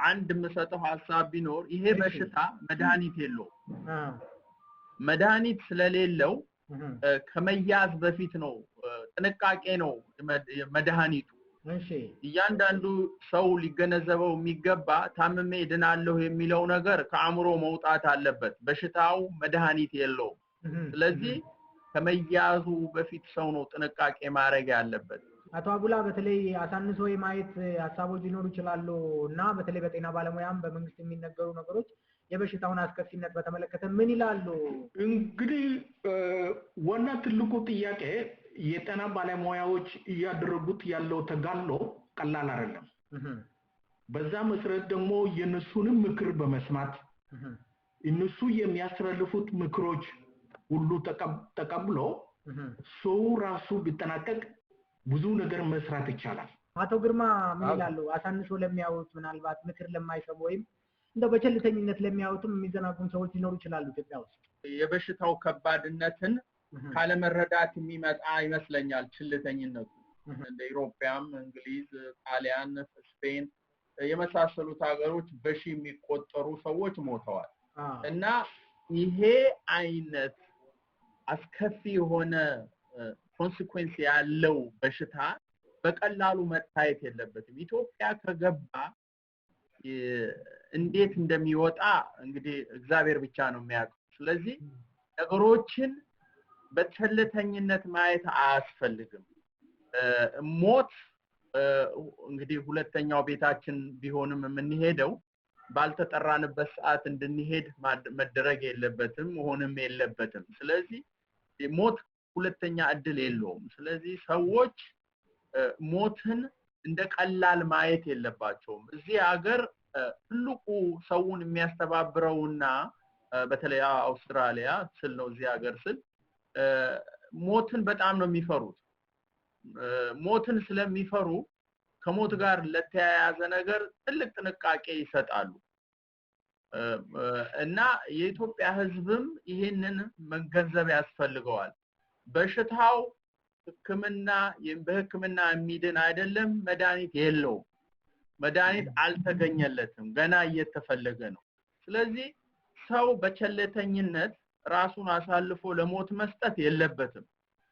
አንድ የምሰጠው ሐሳብ ቢኖር ይሄ በሽታ መድኃኒት የለውም። መድኃኒት ስለሌለው ከመያዝ በፊት ነው ጥንቃቄ ነው መድኃኒቱ። እያንዳንዱ ሰው ሊገነዘበው የሚገባ ታምሜ ድናለሁ የሚለው ነገር ከአእምሮ መውጣት አለበት። በሽታው መድኃኒት የለውም። ስለዚህ ከመያዙ በፊት ሰው ነው ጥንቃቄ ማድረግ ያለበት። አቶ አቡላ በተለይ አሳንሶ የማየት ሐሳቦች ሊኖሩ ይችላሉ እና በተለይ በጤና ባለሙያም በመንግስት የሚነገሩ ነገሮች የበሽታውን አስከፊነት በተመለከተ ምን ይላሉ? እንግዲህ ዋና ትልቁ ጥያቄ የጤና ባለሙያዎች እያደረጉት ያለው ተጋድሎ ቀላል አይደለም። በዛ መሰረት ደግሞ የነሱንም ምክር በመስማት እነሱ የሚያስተላልፉት ምክሮች ሁሉ ተቀብሎ ሰው ራሱ ቢጠናቀቅ ብዙ ነገር መስራት ይቻላል። አቶ ግርማ ምን ይላሉ? አሳንሶ ለሚያዩት ምናልባት ምክር ለማይሰሙ ወይም እንደው በቸልተኝነት ለሚያዩትም የሚዘናጉም ሰዎች ሊኖሩ ይችላሉ ኢትዮጵያ ውስጥ። የበሽታው ከባድነትን ካለመረዳት የሚመጣ ይመስለኛል ችልተኝነቱ። እንደ አውሮፓም እንግሊዝ፣ ጣሊያን፣ ስፔን የመሳሰሉት ሀገሮች በሺ የሚቆጠሩ ሰዎች ሞተዋል እና ይሄ አይነት አስከፊ የሆነ ኮንሲኩዌንስ ያለው በሽታ በቀላሉ መታየት የለበትም። ኢትዮጵያ ከገባ እንዴት እንደሚወጣ እንግዲህ እግዚአብሔር ብቻ ነው የሚያውቀው። ስለዚህ ነገሮችን በቸልተኝነት ማየት አያስፈልግም። ሞት እንግዲህ ሁለተኛው ቤታችን ቢሆንም የምንሄደው ባልተጠራንበት ሰዓት እንድንሄድ መደረግ የለበትም መሆንም የለበትም። ስለዚህ ሞት ሁለተኛ እድል የለውም። ስለዚህ ሰዎች ሞትን እንደ ቀላል ማየት የለባቸውም። እዚህ ሀገር ትልቁ ሰውን የሚያስተባብረውና በተለይ አውስትራሊያ ስል ነው እዚህ ሀገር ስል ሞትን በጣም ነው የሚፈሩት። ሞትን ስለሚፈሩ ከሞት ጋር ለተያያዘ ነገር ትልቅ ጥንቃቄ ይሰጣሉ እና የኢትዮጵያ ህዝብም ይሄንን መገንዘብ ያስፈልገዋል። በሽታው በህክምና የሚድን አይደለም፣ መድኃኒት የለውም። መድኃኒት አልተገኘለትም፣ ገና እየተፈለገ ነው። ስለዚህ ሰው በቸልተኝነት ራሱን አሳልፎ ለሞት መስጠት የለበትም።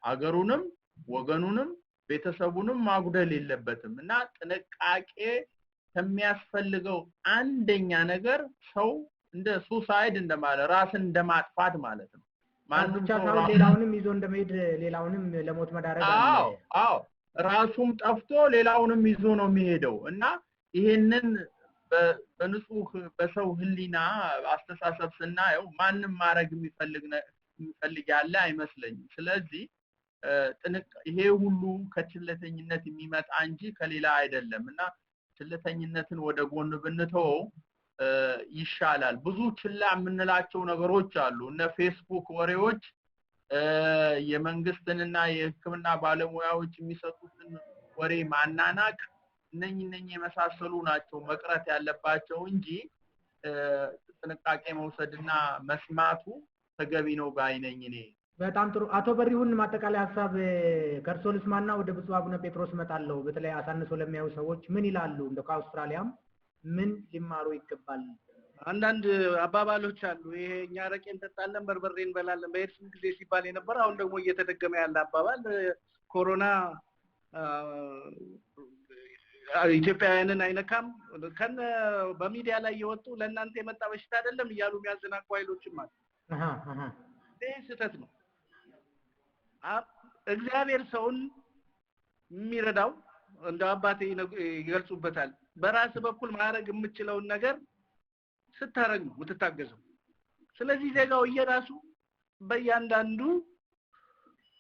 አገሩንም ወገኑንም ቤተሰቡንም ማጉደል የለበትም እና ጥንቃቄ ከሚያስፈልገው አንደኛ ነገር ሰው እንደ ሱሳይድ እንደማለት ራስን እንደማጥፋት ማለት ነው። ማንም ሰው ሌላውንም ይዞ እንደመሄድ ሌላውንም ለሞት መዳረግ አለ። አዎ ራሱም ጠፍቶ ሌላውንም ይዞ ነው የሚሄደው እና ይሄንን በንጹህ በሰው ህሊና አስተሳሰብ ስናየው ማንም ማድረግ የሚፈልግ ያለ አይመስለኝም። ስለዚህ ይሄ ሁሉ ከችለተኝነት የሚመጣ እንጂ ከሌላ አይደለም እና ችለተኝነትን ወደ ጎን ብንተው ይሻላል። ብዙ ችላ የምንላቸው ነገሮች አሉ። እነ ፌስቡክ ወሬዎች የመንግስትንና የህክምና ባለሙያዎች የሚሰጡትን ወሬ ማናናቅ እነኚህ የመሳሰሉ ናቸው መቅረት ያለባቸው እንጂ ጥንቃቄ መውሰድና መስማቱ ተገቢ ነው ባይነኝ እኔ። በጣም ጥሩ። አቶ በሪሁን ማጠቃለያ ሐሳብ ከርሶ ልስማና ወደ ብፁዕ አቡነ ጴጥሮስ መጣለው። በተለይ አሳንሶ ለሚያዩ ሰዎች ምን ይላሉ? እንደው ከአውስትራሊያም ምን ሊማሩ ይገባል? አንዳንድ አባባሎች አሉ። ይሄ እኛ አረቄ እንጠጣለን በርበሬ እንበላለን በኤድስ ጊዜ ሲባል የነበረ አሁን ደግሞ እየተደገመ ያለ አባባል ኮሮና ኢትዮጵያውያንን አይነካም ከነ በሚዲያ ላይ የወጡ ለእናንተ የመጣ በሽታ አይደለም እያሉ የሚያዘናጉ ኃይሎችም አሉ። ይሄ ስህተት ነው። እግዚአብሔር ሰውን የሚረዳው እንደ አባቴ ይገልጹበታል። በራስ በኩል ማድረግ የምትችለውን ነገር ስታረግ ነው የምትታገዘው። ስለዚህ ዜጋው እየራሱ በእያንዳንዱ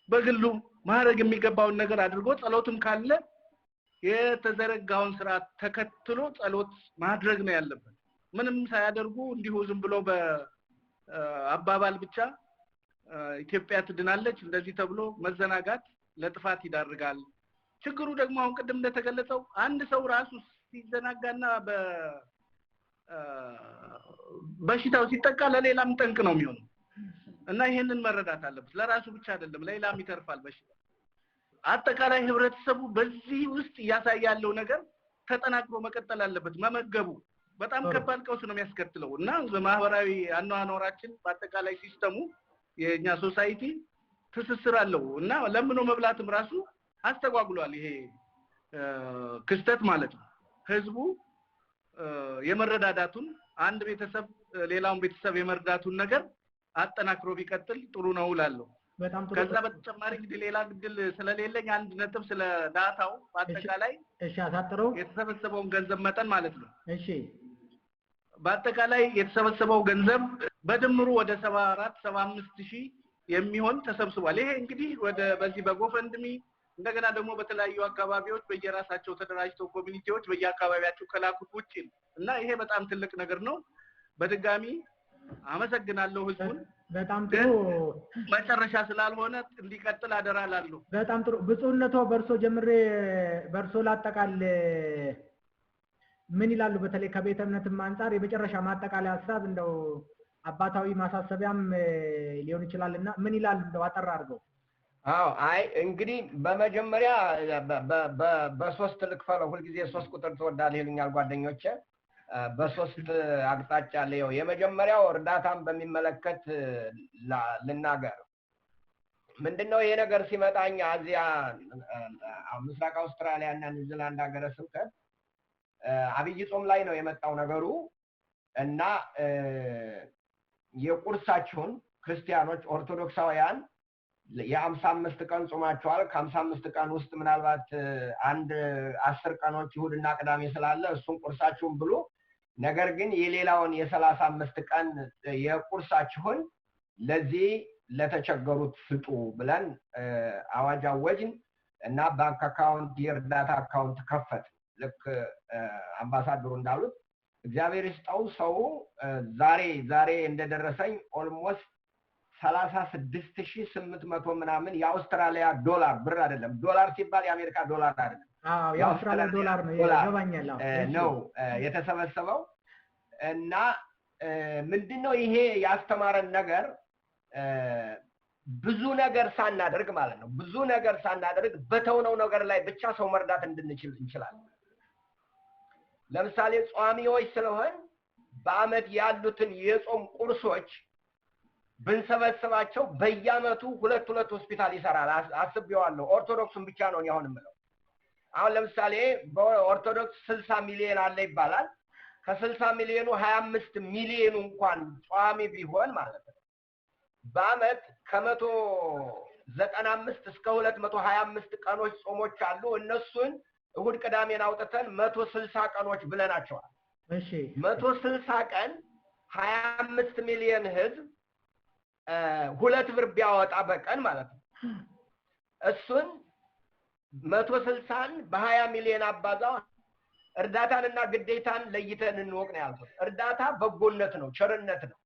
በግሉ ማድረግ የሚገባውን ነገር አድርጎ ጸሎትም ካለ የተዘረጋውን ስርዓት ተከትሎ ጸሎት ማድረግ ነው ያለበት ምንም ሳያደርጉ እንዲሁ ዝም ብሎ በአባባል ብቻ ኢትዮጵያ ትድናለች እንደዚህ ተብሎ መዘናጋት ለጥፋት ይዳርጋል ችግሩ ደግሞ አሁን ቀደም እንደተገለጸው አንድ ሰው ራሱ ሲዘናጋና በሽታው ሲጠቃ ለሌላም ጠንቅ ነው የሚሆነው እና ይሄንን መረዳት አለበት ለራሱ ብቻ አይደለም ለሌላም ይተርፋል በሽታ አጠቃላይ ህብረተሰቡ በዚህ ውስጥ ያሳያለው ነገር ተጠናክሮ መቀጠል አለበት መመገቡ በጣም ከባድ ቀውስ ነው የሚያስከትለው እና በማህበራዊ አኗኗራችን በአጠቃላይ ሲስተሙ የኛ ሶሳይቲ ትስስር አለው እና ለምኖ መብላትም ራሱ አስተጓጉሏል ይሄ ክስተት ማለት ነው ህዝቡ የመረዳዳቱን አንድ ቤተሰብ ሌላውን ቤተሰብ የመርዳቱን ነገር አጠናክሮ ቢቀጥል ጥሩ ነው ላለው በጣም ጥሩ ከዛ በተጨማሪ እንግዲህ ሌላ ግድል ስለሌለኝ አንድ ነጥብ ስለ ዳታው በአጠቃላይ እሺ አሳጥረው የተሰበሰበውን ገንዘብ መጠን ማለት ነው እሺ በአጠቃላይ የተሰበሰበው ገንዘብ በድምሩ ወደ 74-75 ሺህ የሚሆን ተሰብስቧል ይሄ እንግዲህ ወደ በዚህ በጎፈንድሚ እንደገና ደግሞ በተለያዩ አካባቢዎች በየራሳቸው ተደራጅተው ኮሚኒቲዎች በየአካባቢያቸው ከላኩት ውጪ እና ይሄ በጣም ትልቅ ነገር ነው በድጋሚ አመሰግናለሁ ህዝቡን በጣም ጥሩ መጨረሻ ስላልሆነ እንዲቀጥል አደራላለሁ በጣም ጥሩ ብፁዕነቶ በርሶ ጀምሬ በርሶ ላጠቃል ምን ይላሉ በተለይ ከቤተ እምነትም አንፃር የመጨረሻ ማጠቃለያ ሐሳብ እንደው አባታዊ ማሳሰቢያም ሊሆን ይችላልና ምን ይላል እንደው አጠራ አድርገው አዎ አይ እንግዲህ በመጀመሪያ በሶስት ልክፈለው ሁሉ ጊዜ 3 ቁጥር ተወዳለህ ይሉኛል ጓደኞቼ በሶስት አቅጣጫ ነው የመጀመሪያው እርዳታን በሚመለከት ልናገር ምንድነው ይሄ ነገር ሲመጣኛ አዚያ ምስራቅ አውስትራሊያ እና ኒውዚላንድ ሀገረ ስብከት አብይ ጾም ላይ ነው የመጣው ነገሩ እና የቁርሳቸውን ክርስቲያኖች ኦርቶዶክሳውያን የ55 ቀን ጾማቸዋል ከ55 ቀን ውስጥ ምናልባት አንድ 10 ቀኖች ይሁድና ቅዳሜ ስላለ እሱን ቁርሳቸውን ብሎ ነገር ግን የሌላውን የ35 ቀን የቁርሳቸውን ለዚህ ለተቸገሩት ስጡ ብለን አዋጅ አወጅን እና ባንክ አካውንት የእርዳታ አካውንት ከፈት ልክ አምባሳደሩ እንዳሉት እግዚአብሔር ይስጣው ሰው ዛሬ እንደደረሰኝ ኦልሞስት 36800 ምናምን የአውስትራሊያ ዶላር ብር አይደለም ዶላር ሲባል የአሜሪካ ዶላር አይደለም አዎ የአውስትራሊያ ዶላር ነው ይገባኛል ነው የተሰበሰበው እና ምንድነው ይሄ ያስተማረን ነገር ብዙ ነገር ሳናደርግ ማለት ነው ብዙ ነገር ሳናደርግ በተውነው ነገር ላይ ብቻ ሰው መርዳት እንችላለን ለምሳሌ ጾሚዎች ስለሆን በአመት ያሉትን የጾም ቁርሶች ብንሰበስባቸው በየአመቱ ሁለት ሆስፒታል ይሰራል አስቤዋለሁ ኦርቶዶክስን ብቻ ነው ያሁን ምለው አሁን ለምሳሌ በኦርቶዶክስ 60 ሚሊዮን አለ ይባላል ከ60 ሚሊዮኑ 25 ሚሊዮኑ እንኳን ጾሚ ቢሆን ማለት ነው በአመት ከ195 እስከ 225 ቀኖች ጾሞች አሉ እነሱን እሁድ ቅዳሜን አውጥተን 160 ቀኖች ብለናቸዋል እሺ 160 ቀን 25 ሚሊዮን ህዝብ 2 ብር ቢያወጣ በቀን ማለት ነው እሱን 160ን በ20 ሚሊዮን አባዛው እርዳታንና ግዴታን ለይተን እንወቅ ነው ያልኩት እርዳታ በጎነት ነው ቸርነት ነው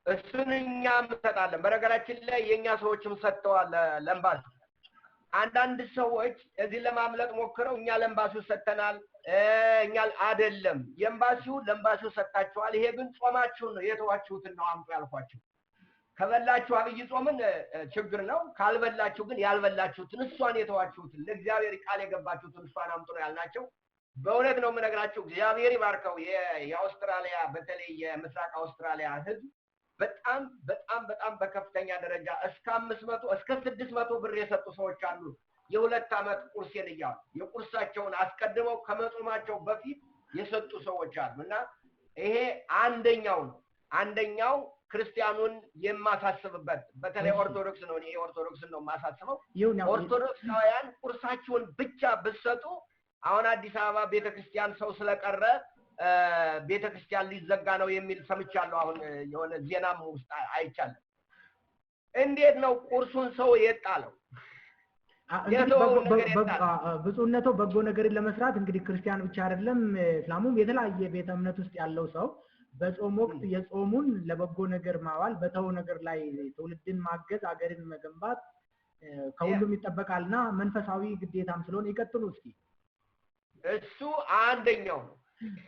እሱን እኛ እንሰጣለን በነገራችን ላይ የኛ ሰዎችም ሰጥተዋል ለምባሱ አንዳንድ ሰዎች እዚህ ለማምለጥ ሞክረው እኛ ለምባሱ ሰጥተናል እኛ አይደለም የምባሲው ለምባሱ ሰጣቸዋል ይሄ ግን ጾማችሁ ነው የተዋችሁት ነው አምጡ ያልኳችሁ ከበላችሁ አብይ ጾምን ችግር ነው ካልበላችሁ ግን ያልበላችሁትን እሷን የተዋችሁትን ለእግዚአብሔር ቃል የገባችሁትን እሷን አምጡ ነው ያልናቸው በእውነት ነው የምነግራችሁ እግዚአብሔር ይባርከው የአውስትራሊያ በተለይ የምስራቅ አውስትራሊያ ህዝብ በጣም በከፍተኛ ደረጃ እስከ 500 እስከ 600 ብር የሰጡ ሰዎች አሉ የሁለት አመት ቁርሴን ይያው የቁርሳቸውን አስቀድመው ከመጾማቸው በፊት የሰጡ ሰዎች አሉና ይሄ አንደኛው ክርስቲያኑን የማሳስብበት በተለይ ኦርቶዶክስ ነው እኔ ኦርቶዶክስን ነው ማሳስበው ኦርቶዶክሳውያን ቁርሳቸውን ብቻ በሰጡ አሁን አዲስ አበባ ቤተክርስቲያን ሰው ስለቀረ ቤተክርስቲያን ሊዘጋ ነው የሚል ሰምቻለሁ አሁን የሆነ ዜናም ውስጥ አይቻለሁ እንዴት ነው ቁርሱን ሰው የጣለው? ብፁዕነቶ በጎ ነገርን ለመስራት እንግዲህ ክርስቲያን ብቻ አይደለም እስላሙም የተለያየ ቤተ እምነት ውስጥ ያለው ሰው በጾም ወቅት የጾሙን ለበጎ ነገር ማዋል በተው ነገር ላይ ትውልድን ማገዝ አገርን መገንባት ከሁሉም ይጠበቃልና መንፈሳዊ ግዴታም ስለሆነ ይቀጥሉ እስኪ። እሱ አንደኛው ነው።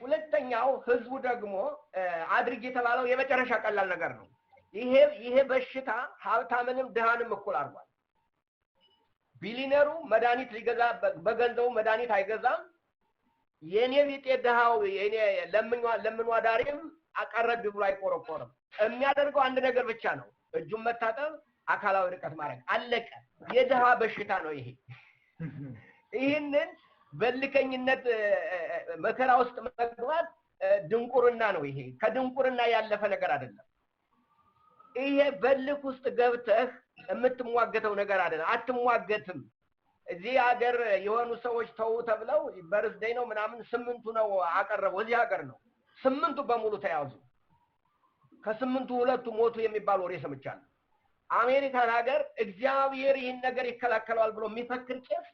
ሁለተኛው ህዝቡ ደግሞ አድርግ የተባለው የመጨረሻ ቀላል ነገር ነው። ይሄ በሽታ ሀብታምንም ድሃንም እኩል አድርጓል። ቢሊነሩ መድኃኒት ሊገዛ በገንዘቡ መድኃኒት አይገዛም። የኔ ቢጤ ድሃው የኔ ለምኗ ዳሪም አቀረብ ብሎ አይቆረቆርም። የሚያደርገው አንድ ነገር ብቻ ነው፣ እጁን መታጠብ፣ አካላዊ ርቀት ማድረግ፣ አለቀ። የድሃ በሽታ ነው ይሄ። ይህንን በልከኝነት መከራ ውስጥ መግባት ድንቁርና ነው። ይሄ ከድንቁርና ያለፈ ነገር አይደለም። ይሄ በልክ ውስጥ ገብተህ የምትሟገተው ነገር አይደለም። አትሟገትም። እዚህ ሀገር የሆኑ ሰዎች ተው ተብለው በርዝዴይ ነው ምናምን 8ቱ ነው አቀረበው። እዚህ ሀገር ነው 8ቱ በሙሉ ተያዙ። ከ8ቱ 2ቱ ሞቱ የሚባል ወሬ ሰምቻለሁ። አሜሪካን ሀገር እግዚአብሔር ይህን ነገር ይከላከላል ብሎ የሚፈክር ቄስ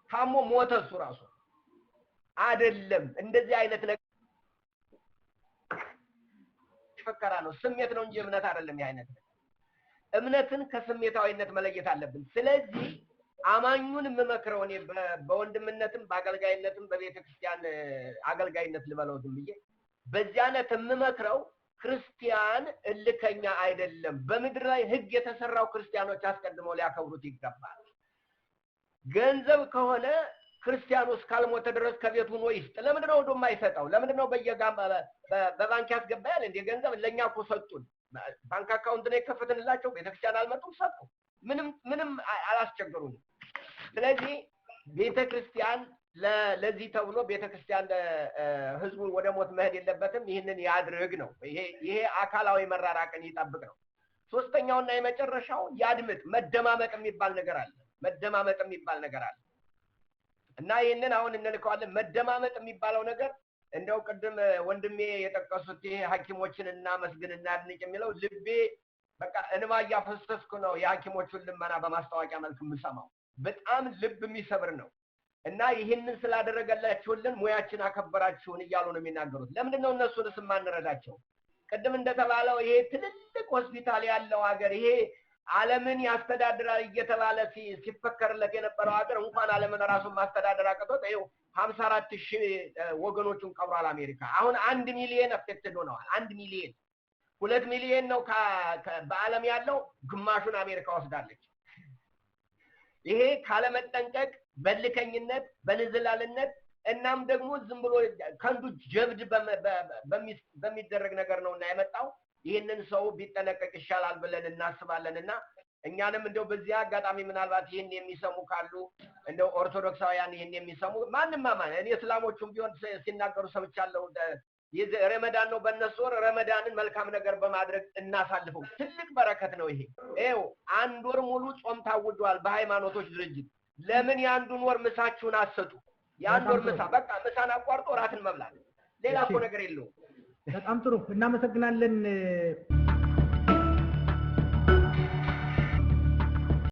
ታሞ ሞተ። እሱ ራሱ አይደለም እንደዚህ አይነት ነገር ፈከራ ነው፣ ስሜት ነው እንጂ እምነት አይደለም። ይሄ አይነት እምነትን ከስሜታዊነት መለየት አለብን። ስለዚህ አማኙን የምመክረው እኔ በወንድምነትም በአገልጋይነትም በቤተክርስቲያን አገልጋይነት ልበለው ዝም ብዬ በዚያነት የምመክረው ክርስቲያን እልከኛ አይደለም። በምድር ላይ ህግ የተሰራው ክርስቲያኖች አስቀድመው ሊያከብሩት ይገባል። ገንዘብ ከሆነ ክርስቲያኖስ ካልሞተ ድረስ ከቤቱ ነው ይስጥ። ለምንድን ነው እንደማ ይሰጣው? ለምንድን ነው በባንክ ያስገባያል እንደ ገንዘብ? ለኛ እኮ ሰጡን። ባንክ አካውንት ነው የከፈትንላቸው። ቤተክርስቲያን አልመጡም፣ ሰጡ። ምንም አላስቸገሩም። ስለዚህ ቤተክርስቲያን ለዚህ ተብሎ ቤተክርስቲያን ህዝቡን ወደ ሞት መሄድ የለበትም። ይህንን ያድርግ ነው። ይሄ አካላዊ መራራቅን ይጠብቅ ነው። ሶስተኛውና የመጨረሻው ያድምጥ። መደማመጥ የሚባል ነገር አለ። መደማመጥ የሚባል ነገር አለ እና ይህንን አሁን እንልከዋለን። መደማመጥ የሚባለው ነገር እንደው ቅድም ወንድሜ የጠቀሱት ይሄ ሐኪሞችን እናመስግን እናድንቅ የሚለው ልቤ በቃ እንባ እያፈሰስኩ ነው። የሐኪሞቹን ልመና በማስታወቂያ መልክ የምሰማው በጣም ልብ የሚሰብር ነው። እና ይህንን ስላደረገላችሁልን ሙያችን አከበራችሁን እያሉ ነው የሚናገሩት። ለምንድን ነው እነሱንስ የማንረዳቸው? ቅድም እንደተባለው ይሄ ትልልቅ ሆስፒታል ያለው ሀገር ይሄ ዓለምን ያስተዳድራል እየተባለ ሲፈከርለት የነበረው ሀገር እንኳን ዓለምን ራሱን ማስተዳደር አቅቶት ይኸው 54,000 ወገኖቹን ቀብሯል አሜሪካ። አሁን 1 ሚሊዮን አፌክትድ ሆነዋል። 1 ሚሊዮን 2 ሚሊዮን ነው በዓለም ያለው፣ ግማሹን አሜሪካ ወስዳለች። ይሄ ካለመጠንቀቅ በልከኝነት በንዝላልነት እናም ደግሞ ዝም ብሎ ከንዱ ጀብድ በሚደረግ ነገር ነውና የመጣው። ይህንን ሰው ቢጠነቀቅ ይሻላል ብለን እናስባለንና እኛንም እንደው በዚህ አጋጣሚ ምናልባት ይህን የሚሰሙ ካሉ እንደው ኦርቶዶክሳውያን ይህን የሚሰሙ ማንም እኔ እስላሞቹም ቢሆን ሲናገሩ ሰምቻለሁ። ረመዳን ነው በእነሱ ወር፣ ረመዳንን መልካም ነገር በማድረግ እናሳልፈው። ትልቅ በረከት ነው ይሄ። ይኸው 1 ወር ሙሉ ጾም ታውጇል በሃይማኖቶች ድርጅት። ለምን የአንዱን ወር ምሳችሁን አሰጡ? የአንድ ወር ምሳ በቃ ምሳን አቋርጦ ራትን መብላት፣ ሌላ እኮ ነገር የለውም። በጣም ጥሩ እናመሰግናለን።